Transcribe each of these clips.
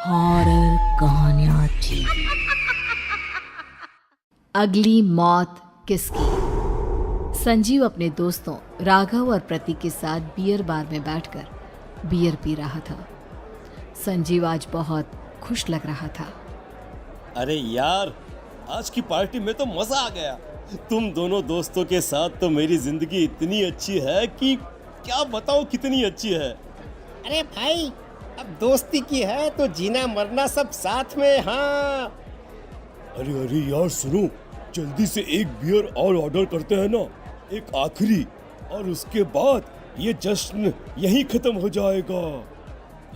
Horror कहानियां थी। अगली मौत किसकी? संजीव अपने दोस्तों राघव और प्रतीक के साथ बियर बार में बैठकर बियर पी रहा था। संजीव आज बहुत खुश लग रहा था। अरे यार, आज की पार्टी में तो मजा आ गया। तुम दोनों दोस्तों के साथ तो मेरी जिंदगी इतनी अच्छी है कि क्या बताऊं कितनी अच्छी है। अरे भाई, अब दोस्ती की है तो जीना मरना सब साथ में। हाँ, अरे यार सुनो, जल्दी से एक बियर और ऑर्डर करते हैं ना, एक आखिरी, और उसके बाद ये जश्न यहीं खत्म हो जाएगा।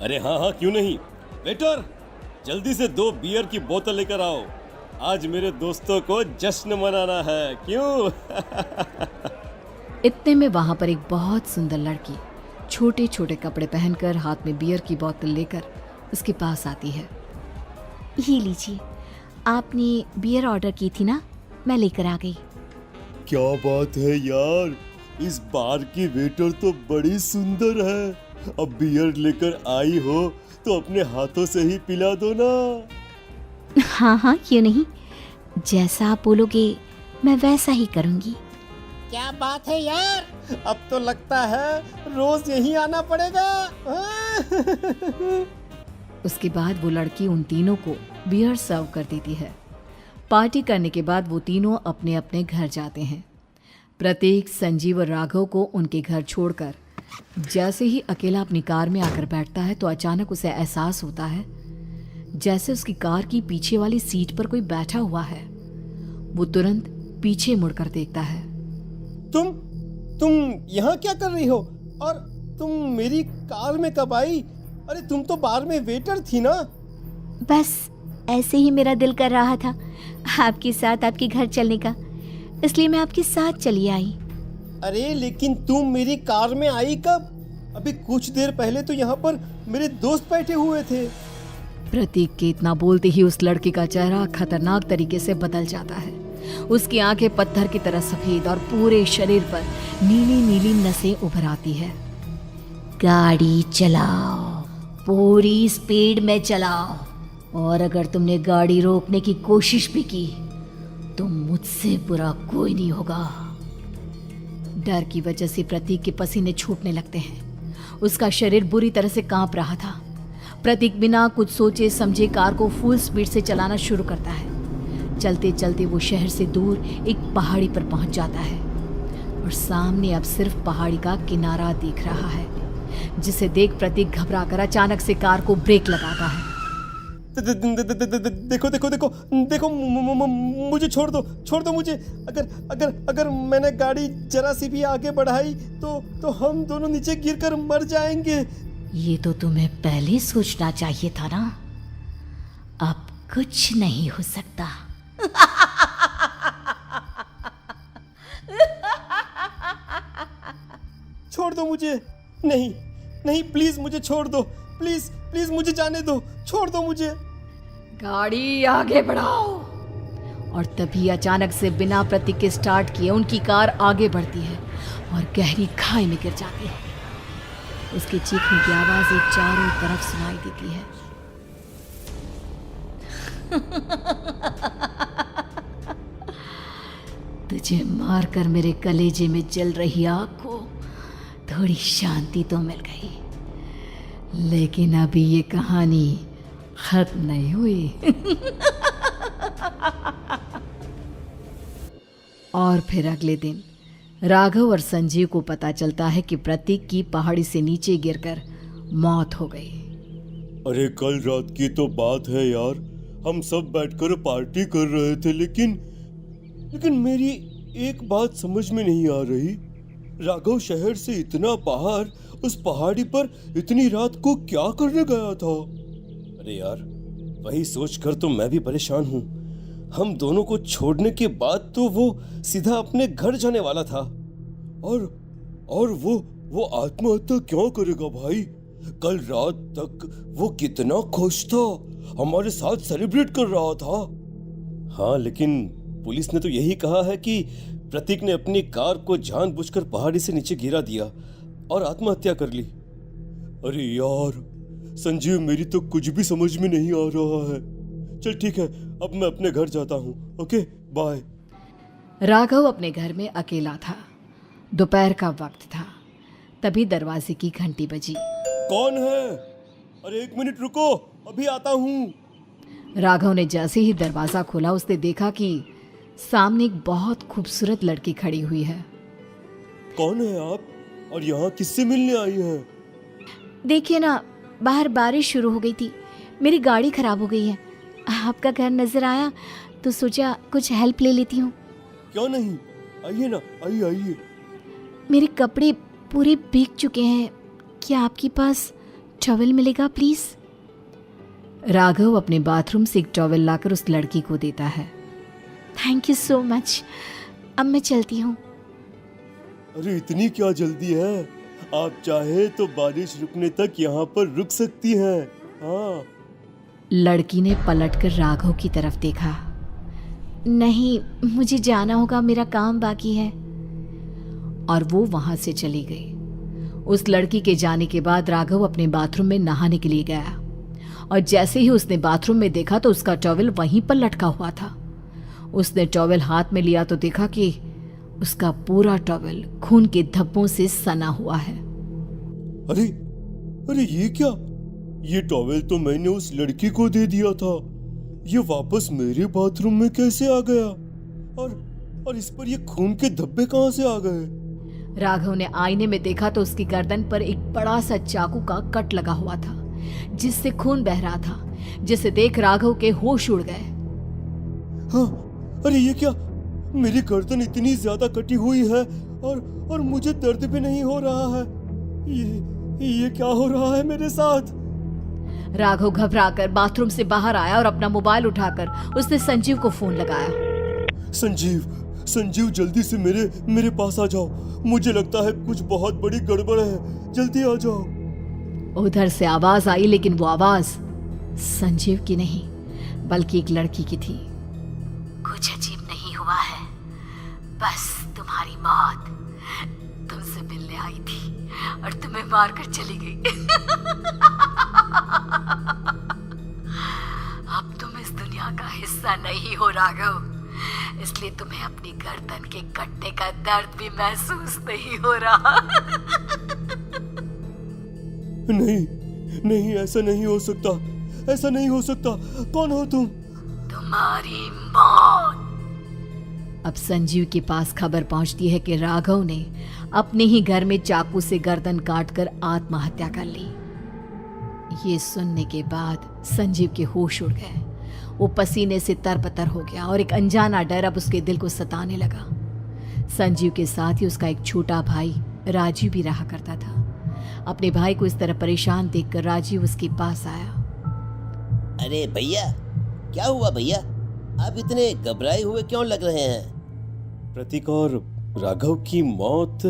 अरे हाँ, क्यों नहीं। वेटर, जल्दी से 2 बियर की बोतल लेकर आओ। आज मेरे दोस्तों को जश्न मनाना है, क्यों? इतने में वहां पर एक बहुत सुंदर लड़की छोटे छोटे कपड़े पहनकर हाथ में बियर की बोतल लेकर उसके पास आती है। ये लीजिए, आपने बियर ऑर्डर की थी ना, मैं लेकर आ गई। क्या बात है यार, इस बार की वेटर तो बड़ी सुंदर है। अब बियर लेकर आई हो तो अपने हाथों से ही पिला दो ना। हाँ, क्यों नहीं, जैसा आप बोलोगे मैं वैसा ही करूँगी। क्या बात है यार, अब तो लगता है रोज यहीं आना पड़ेगा। उसके बाद वो लड़की उन तीनों को बियर सर्व कर देती है। पार्टी करने के बाद वो तीनों अपने अपने घर जाते हैं। प्रतीक, संजीव और राघव को उनके घर छोड़कर जैसे ही अकेला अपनी कार में आकर बैठता है तो अचानक उसे एहसास होता है जैसे उसकी कार की पीछे वाली सीट पर कोई बैठा हुआ है। वो तुरंत पीछे मुड़कर देखता है। तुम यहाँ क्या कर रही हो? और तुम मेरी कार में कब आई? अरे तुम तो बार में वेटर थी ना। बस ऐसे ही मेरा दिल कर रहा था आपके साथ आपके घर चलने का, इसलिए मैं आपके साथ चली आई। अरे लेकिन तुम मेरी कार में आई कब? अभी कुछ देर पहले तो यहाँ पर मेरे दोस्त बैठे हुए थे। प्रतीक के इतना बोलते ही उस लड़के का चेहरा खतरनाक तरीके से बदल जाता है। उसकी आंखें पत्थर की तरह सफेद और पूरे शरीर पर नीली नीली नसें उभर आती है। गाड़ी चलाओ, पूरी स्पीड में चलाओ, और अगर तुमने गाड़ी रोकने की कोशिश भी की तो मुझसे बुरा कोई नहीं होगा। डर की वजह से प्रतीक के पसीने छूटने लगते हैं। उसका शरीर बुरी तरह से कांप रहा था। प्रतीक बिना कुछ सोचे समझे कार को फुल स्पीड से चलाना शुरू करता है। चलते चलते वो शहर से दूर एक पहाड़ी पर पहुंच जाता है और सामने अब सिर्फ पहाड़ी का किनारा दिख रहा है, जिसे देख प्रतीक घबराकर अचानक से कार को ब्रेक लगाता है। देखो, मुझे छोड़ दो मुझे। अगर मैंने गाड़ी जरा सी भी आगे बढ़ाई तो हम दोनों नीचे गिरकर मर जाएंगे। ये तो तुम्हें पहले सोचना चाहिए था ना। अब कुछ नहीं हो सकता। छोड़ दो मुझे। नहीं, प्लीज मुझे छोड़ दो। प्लीज मुझे जाने दो। छोड़ दो मुझे। गाड़ी आगे बढ़ाओ। और तभी अचानक से बिना प्रतीक के स्टार्ट किए उनकी कार आगे बढ़ती है और गहरी खाई में गिर जाती है। उसके चीखने की आवाज एक चारों तरफ सुनाई देती है। तुझे मारकर मेरे कलेजे में जल रही आग को थोड़ी शांति तो मिल गई, लेकिन अभी ये कहानी खत्म नहीं हुई। और फिर अगले दिन राघव और संजीव को पता चलता है कि प्रतीक की पहाड़ी से नीचे गिरकर मौत हो गई। अरे कल रात की तो बात है यार, हम सब बैठकर पार्टी कर रहे थे, लेकिन मेरी एक बात समझ में नहीं आ रही। राघव शहर से इतना बाहर उस पहाड़ी पर इतनी रात को क्या करने गया था? अरे यार, वही सोचकर तो मैं भी परेशान हूँ। हम दोनों को छोड़ने के बाद तो वो सीधा अपने घर जाने वाला था, और वो आत्महत्या क्यों करेगा भाई? कल रात तक वो कितना खुश था, हमारे साथ सेलिब्रेट कर रहा था। हाँ, लेकिन पुलिस ने तो यही कहा है कि प्रतीक ने अपनी कार को जानबूझकर पहाड़ी से नीचे गिरा दिया और आत्महत्या कर ली। अरे यार, संजीव मेरी तो कुछ भी समझ में नहीं आ रहा है। चल ठीक है, अब मैं अपने घर जाता हूँ। Okay bye. राघव अपने घर में अकेला था। दोपहर का वक्त था। तभी दरवाजे की घंटी बजी। कौन है? अरे 1 मिनट रुको, अभी आता हूँ। राघव ने जैसे ही दरवाजा खोला उसने देखा कि सामने एक बहुत खूबसूरत लड़की खड़ी हुई है। कौन है आप और यहाँ किससे मिलने आई हैं? देखिए ना, बाहर बारिश शुरू हो गई थी, मेरी गाड़ी खराब हो गई है। आपका घर नजर आया तो सोचा कुछ हेल्प ले लेती हूँ। क्यों नहीं, आइए ना, आइए आइए। मेरे कपड़े पूरे भीग चुके हैं, क्या आपके पास टॉवल मिलेगा प्लीज? राघव अपने बाथरूम से एक टॉवल लाकर उस लड़की को देता है। थैंक यू सो मच, अब मैं चलती हूँ। अरे इतनी क्या जल्दी है? आप चाहे तो बारिश रुकने तक यहाँ पर रुक सकती हैं। हाँ। लड़की ने पलटकर राघव की तरफ देखा। नहीं, मुझे जाना होगा, मेरा काम बाकी है। और वो वहां से चली गई। उस लड़की के जाने के बाद राघव अपने बाथरूम में नहाने के लिए गया और जैसे ही उसने बाथरूम में देखा तो उसका टॉवल वहीं पर लटका हुआ था। उसने टॉवल हाथ में लिया तो देखा कि उसका पूरा टॉवल खून के धब्बों से सना हुआ है। अरे अरे ये क्या? ये टॉवेल तो मैंने उस लड़की को दे दिया था। ये वापस मेरे बाथरूम में कैसे आ गया? और इस पर ये खून के धब्बे कहां से आ गए? राघव ने आईने में देखा तो उसकी गर्दन पर एक बड़ा सा चाकू का कट लगा हुआ था जिससे खून बह रहा था, जिसे देख राघव के होश उड़ गए। हाँ, अरे ये क्या? मेरी गर्दन इतनी ज्यादा कटी हुई है और मुझे दर्द भी नहीं हो रहा है। ये क्या हो रहा है मेरे साथ? राघव घबराकर बाथरूम से बाहर आया और अपना मोबाइल उठाकर उसने संजीव को फोन लगाया। संजीव जल्दी से मेरे पास आ जाओ। मुझे लगता है कुछ बहुत बड़ी गड़बड़ है, जल्दी आ जाओ। उधर से आवाज आई, लेकिन वो आवाज संजीव की नहीं बल्कि एक लड़की की थी। कुछ अजीब नहीं हुआ है, बस तुम्हारी मौत तुमसे मिलने आई थी और तुम्हें मारकर चली गई। अब तुम इस दुनिया का हिस्सा नहीं हो राघव, इसलिए तुम्हें अपनी गर्दन के कटने का दर्द भी महसूस नहीं हो रहा। नहीं, ऐसा नहीं हो सकता, ऐसा नहीं हो सकता। कौन हो तुम? तुम्हारी मौत। अब संजीव के पास खबर पहुंचती है कि राघव ने अपने ही घर में चाकू से गर्दन काटकर आत्महत्या कर ली। ये सुनने के बाद संजीव के होश उड़ गए। वो पसीने से तरबतर हो गया और एक अनजाना डर अब उसके दिल को सताने लगा। संजीव के साथ ही उसका एक छोटा भाई राजीव भी रहा करता था। अपने भाई को इस तरह परेशान देखकर राजीव उसके पास आया। अरे भैया, क्या हुआ भैया? आप इतने घबराए हुए क्यों लग रहे हैं? प्रतीक और राघव की मौत,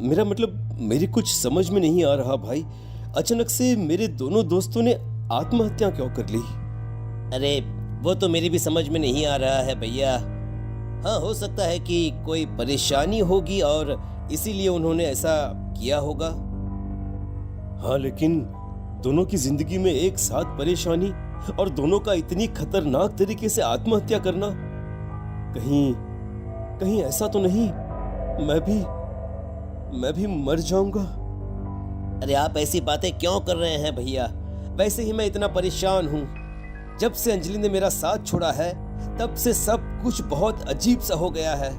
मेरा मतलब मेरी कुछ समझ में नहीं आ रहा भाई। अचानक से मेरे दोनों दोस्तों ने आत्महत्या क्यों कर ली? अरे वो तो मेरी भी समझ में नहीं आ रहा है भैया। हाँ, हो सकता है कि कोई परेशानी होगी और इसीलिए उन्होंने ऐसा किया होगा। हाँ, लेकिन दोनों की जिंदगी में एक साथ परेशानी और दोनों का इतनी खतरनाक तरीके से आत्महत्या करना, कहीं ऐसा तो नहीं मैं भी मर जाऊंगा? अरे आप ऐसी बातें क्यों कर रहे हैं भैया? वैसे ही मैं इतना परेशान हूँ। जब से अंजलि ने मेरा साथ छोड़ा है तब से सब कुछ बहुत अजीब सा हो गया है।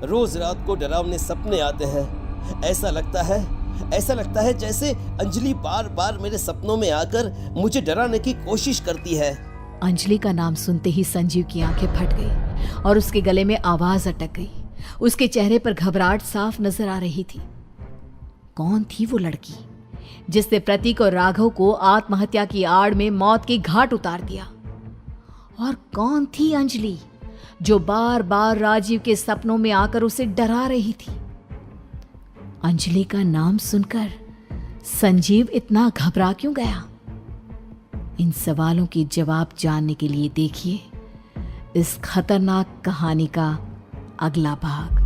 रोज रात को डरावने सपने आते हैं। ऐसा लगता है जैसे अंजलि बार बार मेरे सपनों में आकर मुझे डराने की कोशिश करती है। अंजलि का नाम सुनते ही संजीव की आंखें फट गई और उसके गले में आवाज अटक गई। उसके चेहरे पर घबराहट साफ नजर आ रही थी। कौन थी वो लड़की जिसने प्रतीक और राघव को आत्महत्या की आड़ में मौत के घाट उतार दिया? और कौन थी अंजलि जो बार बार राजीव के सपनों में आकर उसे डरा रही थी? अंजलि का नाम सुनकर संजीव इतना घबरा क्यों गया? इन सवालों के जवाब जानने के लिए देखिए इस खतरनाक कहानी का अगला भाग।